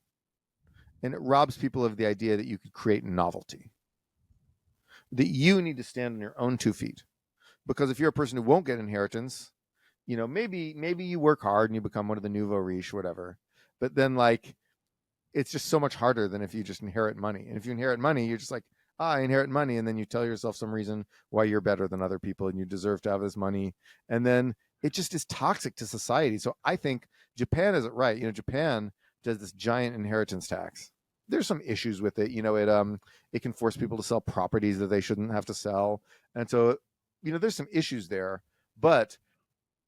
and it robs people of the idea that you could create novelty, that you need to stand on your own 2 feet. Because if you're a person who won't get inheritance, maybe you work hard and you become one of the nouveau riche, whatever. But then, like, it's just so much harder than if you just inherit money. And if you inherit money, you're just like, I inherit money. And then you tell yourself some reason why you're better than other people and you deserve to have this money. And then it just is toxic to society. So I think Japan is it right. Japan does this giant inheritance tax. There's some issues with it. It can force people to sell properties that they shouldn't have to sell. And so, there's some issues there, but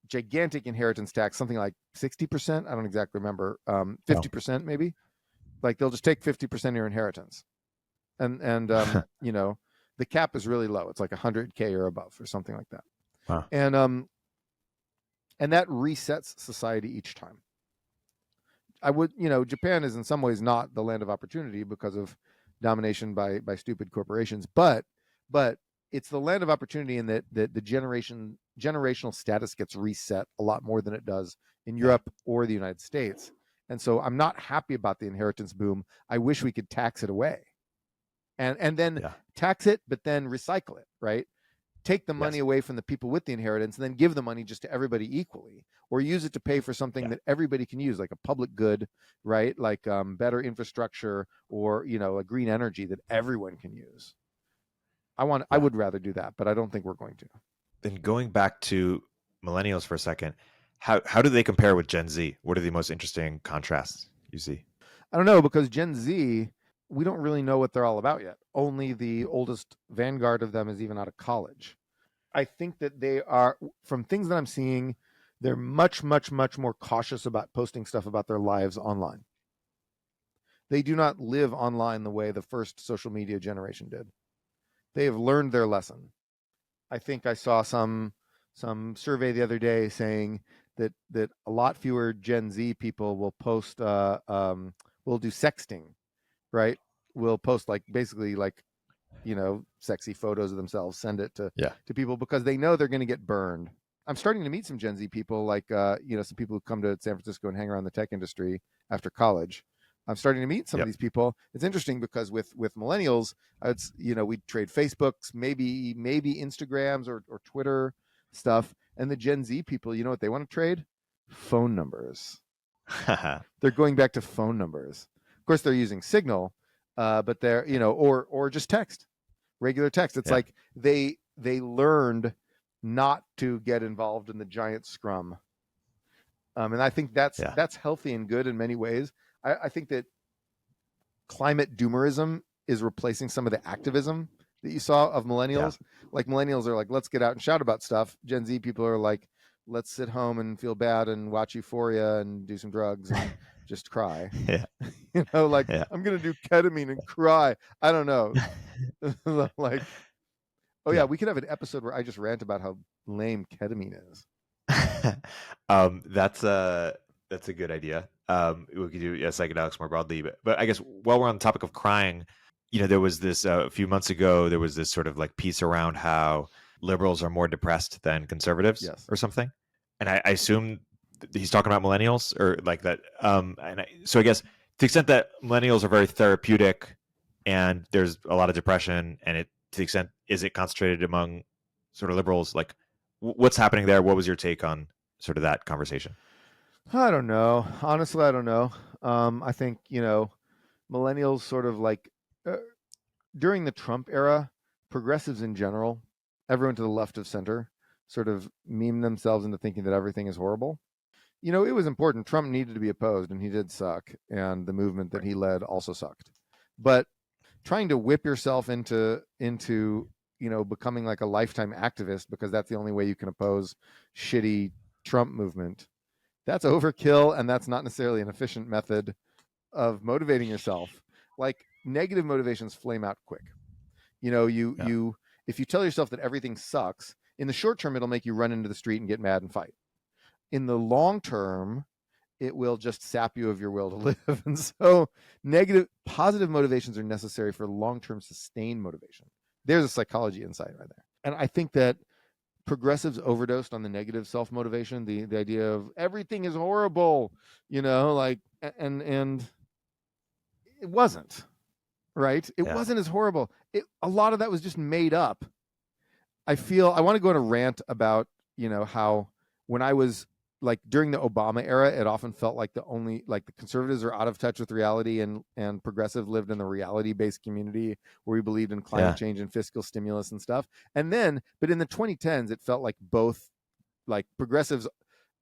gigantic inheritance tax, something like 60%. I don't exactly remember. 50% maybe. Like they'll just take 50% of your inheritance. And the cap is really low. It's like 100K or above or something like that. Wow. And that resets society each time. Japan is in some ways not the land of opportunity because of domination by stupid corporations, but it's the land of opportunity in that the generational status gets reset a lot more than it does in Europe or the United States. And so I'm not happy about the inheritance boom. I wish we could tax it away and then tax it, but then recycle it, right? Take the money away from the people with the inheritance and then give the money just to everybody equally, or use it to pay for something that everybody can use, like a public good, right? Like better infrastructure or, a green energy that everyone can use. I would rather do that, but I don't think we're going to. Then going back to millennials for a second, how do they compare with Gen Z? What are the most interesting contrasts you see? I don't know, because Gen Z, we don't really know what they're all about yet. Only the oldest vanguard of them is even out of college. I think that they are, from things that I'm seeing, they're much, much, much more cautious about posting stuff about their lives online. They do not live online the way the first social media generation did. They have learned their lesson. I think I saw some survey the other day saying that a lot fewer Gen Z people will post will do sexting, right? Will post basically sexy photos of themselves, send it to people because they know they're going to get burned. I'm starting to meet some Gen Z people, some people who come to San Francisco and hang around the tech industry after college. I'm starting to meet some of these people. It's interesting because with millennials, we'd trade Facebooks, maybe Instagrams or Twitter stuff. And the Gen Z people, you know what they want to trade? Phone numbers. They're going back to phone numbers. Of course, they're using Signal, but they're, or just text, regular text. It's like they learned not to get involved in the giant scrum. And I think that's healthy and good in many ways. I think that climate doomerism is replacing some of the activism that you saw of millennials. Like millennials are like, let's get out and shout about stuff. Gen Z people are like, let's sit home and feel bad and watch Euphoria and do some drugs and just cry. I'm going to do ketamine and cry. I don't know. We could have an episode where I just rant about how lame ketamine is. That's a good idea. We could do psychedelics more broadly, but I guess while we're on the topic of crying, there was this a few months ago. There was this sort of piece around how liberals are more depressed than conservatives, or something. And I assume he's talking about millennials or like that. So I guess to the extent that millennials are very therapeutic, and there's a lot of depression, and to the extent is it concentrated among sort of liberals? Like, what's happening there? What was your take on sort of that conversation? I don't know. Honestly, I don't know. I think, millennials sort of during the Trump era, progressives in general, everyone to the left of center, sort of meme themselves into thinking that everything is horrible. It was important. Trump needed to be opposed, and he did suck. And the movement that he led also sucked. But trying to whip yourself into becoming like a lifetime activist because that's the only way you can oppose shitty Trump movement, that's overkill, and that's not necessarily an efficient method of motivating yourself. Like, negative motivations flame out quick. If you tell yourself that everything sucks, in the short term, it'll make you run into the street and get mad and fight. In the long term, it will just sap you of your will to live. And so positive motivations are necessary for long-term sustained motivation. There's a psychology insight right there. And I think that progressives overdosed on the negative self-motivation, the idea of everything is horrible, and it wasn't, right? It wasn't as horrible. A lot of that was just made up. I want to go on a rant about, how when I was like during the Obama era, it often felt like the conservatives are out of touch with reality, and progressive lived in the reality-based community where we believed in climate change and fiscal stimulus and stuff. And then, but in the 2010s, it felt like both, like progressives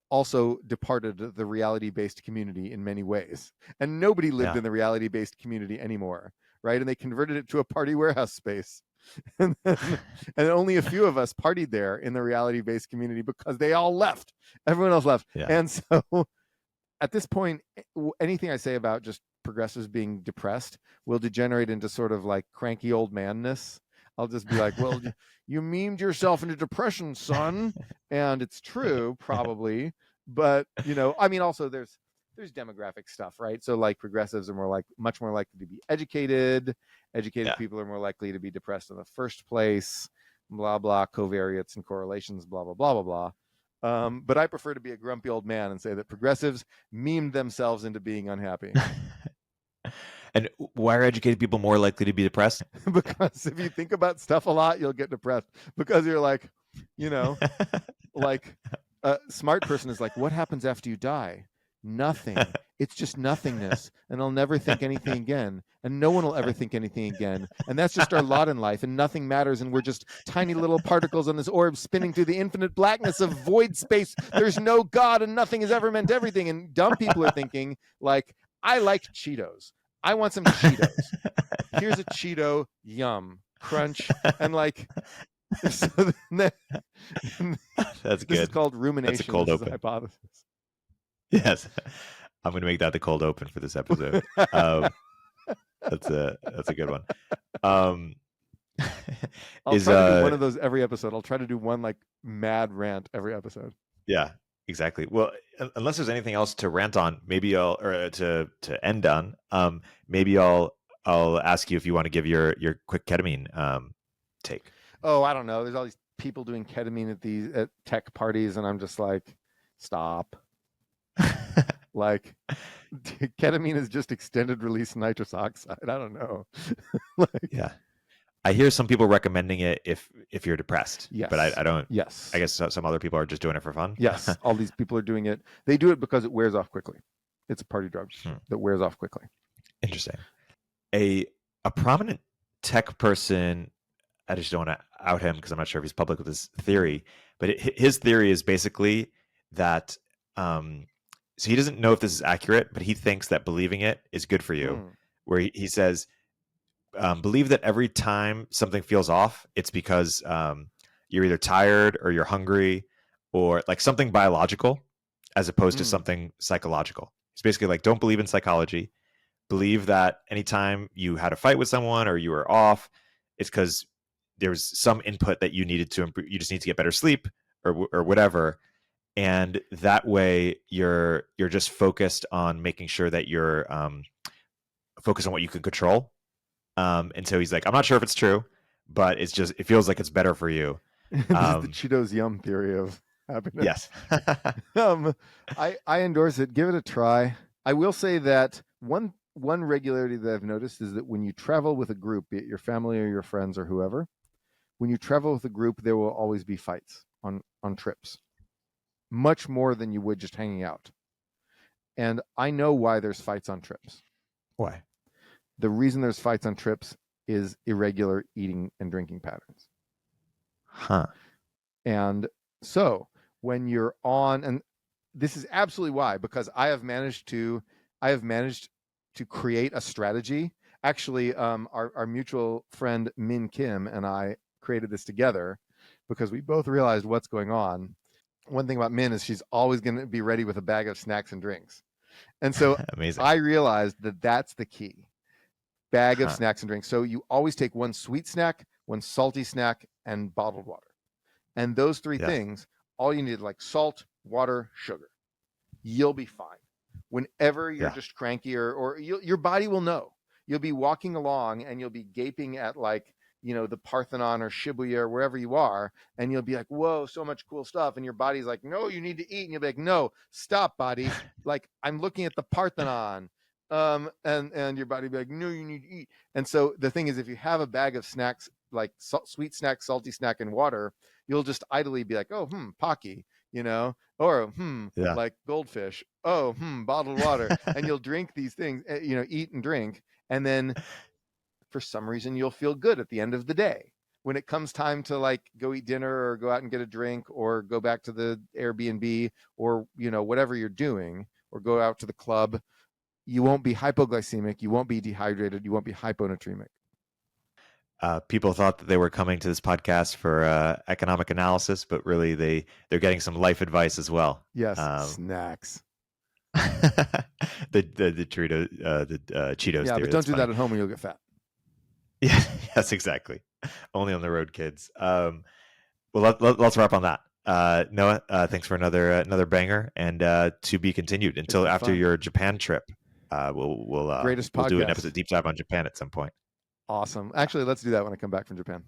also departed the reality-based community in many ways, and nobody lived in the reality-based community anymore, right? And they converted it to a party warehouse space. and only a few of us partied there in the reality-based community because they all left. Everyone else left. And so at this point, anything I say about just progressives being depressed will degenerate into sort of like cranky old manness. I'll just be like, well, you memed yourself into depression, son. And it's true, probably. But, also there's demographic stuff, right? So like progressives are much more likely to be educated. Educated people are more likely to be depressed in the first place, blah, blah, covariates and correlations, blah, blah, blah, blah, blah. But I prefer to be a grumpy old man and say that progressives memed themselves into being unhappy. And why are educated people more likely to be depressed? Because if you think about stuff a lot, you'll get depressed, because you're like, like a smart person is like, what happens after you die? Nothing. It's just nothingness, and I'll never think anything again, and no one will ever think anything again, and that's just our lot in life, and nothing matters, and we're just tiny little particles on this orb spinning through the infinite blackness of void space. There's no God, and nothing has ever meant everything. And dumb people are thinking like, I like Cheetos, I want some Cheetos, here's a Cheeto, yum, crunch. And like, so that's good. This is called rumination. That's a cold open hypothesis. Yes, I'm going to make that the cold open for this episode. That's a good one. I'll try to do one of those every episode. I'll try to do one like mad rant every episode. Yeah, exactly. Well, unless there's anything else to rant on, maybe to end on. Maybe I'll ask you if you want to give your quick ketamine take. Oh, I don't know. There's all these people doing ketamine at tech parties, and I'm just like, stop. Like, ketamine is just extended release nitrous oxide. I don't know. I hear some people recommending it if you're depressed. Yes. But I don't. Yes. I guess some other people are just doing it for fun. Yes. All these people are doing it. They do it because it wears off quickly. It's a party drug that wears off quickly. Interesting. A prominent tech person, I just don't want to out him because I'm not sure if he's public with his theory, but his theory is basically that so he doesn't know if this is accurate, but he thinks that believing it is good for you. Where he says, believe that every time something feels off, it's because you're either tired or you're hungry or like something biological as opposed to something psychological. It's basically like, don't believe in psychology. Believe that anytime you had a fight with someone or you were off, it's because there was some input that you needed to improve. You just need to get better sleep or whatever. And that way you're just focused on making sure that you're focused on what you can control. And so he's like, I'm not sure if it's true, but it feels like it's better for you. This is the Cheetos yum theory of happiness. Yes. I endorse it. Give it a try. I will say that one regularity that I've noticed is that when you travel with a group, be it your family or your friends or whoever, when you travel with a group, there will always be fights on trips. Much more than you would just hanging out. And I know why there's fights on trips. Why? The reason there's fights on trips is irregular eating and drinking patterns. Huh. And so when you're on, and this is absolutely why, because I have managed to create a strategy. Actually, our mutual friend Min Kim and I created this together because we both realized what's going on. one thing about Min is she's always going to be ready with a bag of snacks and drinks. And so Amazing. I realized that that's the key. Bag of Huh. snacks and drinks. So you always take one sweet snack, one salty snack, and bottled water. And those three Yeah. things, all you need, like salt, water, sugar. You'll be fine. Whenever you're Yeah. just cranky or your body will know. You'll be walking along and you'll be gaping at like, you know, the Parthenon or Shibuya or wherever you are, and you'll be like, whoa, so much cool stuff. And your body's like, no, you need to eat. And you'll be like, no, stop, body. Like, I'm looking at the Parthenon. And your body will be like, no, you need to eat. And so the thing is, if you have a bag of snacks, like sweet snack, salty snack, and water, you'll just idly be like, oh, Pocky, you know, or Yeah. like goldfish. Oh, bottled water. And you'll drink these things, you know, eat and drink. And then for some reason, you'll feel good at the end of the day. When it comes time to like go eat dinner or go out and get a drink or go back to the Airbnb or, you know, whatever you're doing, or go out to the club, you won't be hypoglycemic, you won't be dehydrated, you won't be hyponatremic. People thought that they were coming to this podcast for economic analysis, but really they're getting some life advice as well. Yes, snacks. the Cheetos. Yeah, theory, but don't do that at home or you'll get fat. Yeah, yes, exactly. Only on the road, kids. Well, let's wrap on that. Noah, thanks for another banger, and to be continued until after fun. your Japan trip. We'll do an episode deep dive on Japan at some point. Awesome. Actually, let's do that when I come back from Japan.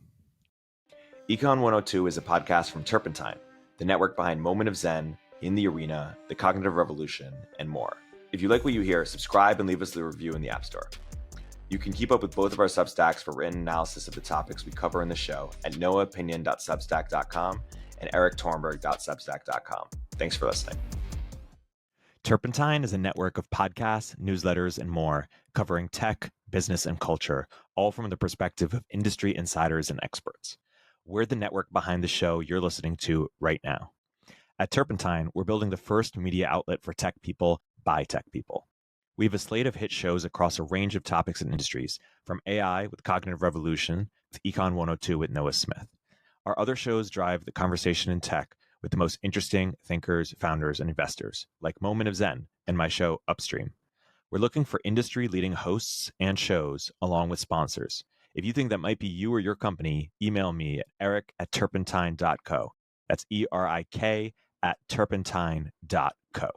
Econ 102 is a podcast from Turpentine, the network behind Moment of Zen, In the Arena, The Cognitive Revolution, and more. If you like what you hear, subscribe and leave us a review in the App Store. You can keep up with both of our Substacks for written analysis of the topics we cover in the show at noahopinion.substack.com and erictornberg.substack.com. Thanks for listening. Turpentine is a network of podcasts, newsletters, and more covering tech, business, and culture, all from the perspective of industry insiders and experts. We're the network behind the show you're listening to right now. At Turpentine, we're building the first media outlet for tech people by tech people. We have a slate of hit shows across a range of topics and industries, from AI with Cognitive Revolution to Econ 102 with Noah Smith. Our other shows drive the conversation in tech with the most interesting thinkers, founders, and investors, like Moment of Zen and my show Upstream. We're looking for industry-leading hosts and shows, along with sponsors. If you think that might be you or your company, email me at eric@turpentine.co. That's ERIK@turpentine.co.